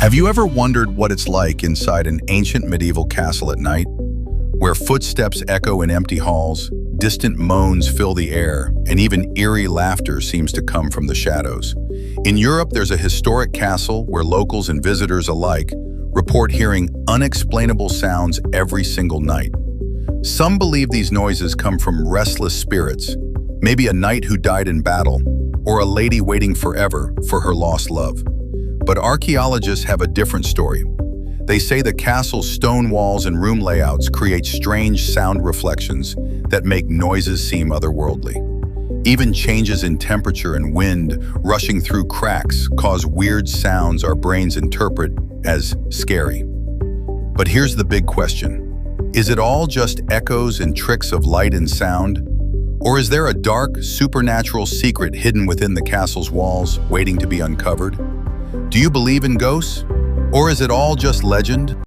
Have you ever wondered what it's like inside an ancient medieval castle at night? Where footsteps echo in empty halls, distant moans fill the air, and even eerie laughter seems to come from the shadows. In Europe, there's a historic castle where locals and visitors alike report hearing unexplainable sounds every single night. Some believe these noises come from restless spirits, maybe a knight who died in battle, or a lady waiting forever for her lost love. But archaeologists have a different story. They say the castle's stone walls and room layouts create strange sound reflections that make noises seem otherworldly. Even changes in temperature and wind rushing through cracks cause weird sounds our brains interpret as scary. But here's the big question. Is it all just echoes and tricks of light and sound? Or is there a dark, supernatural secret hidden within the castle's walls, waiting to be uncovered? Do you believe in ghosts? Or is it all just legend?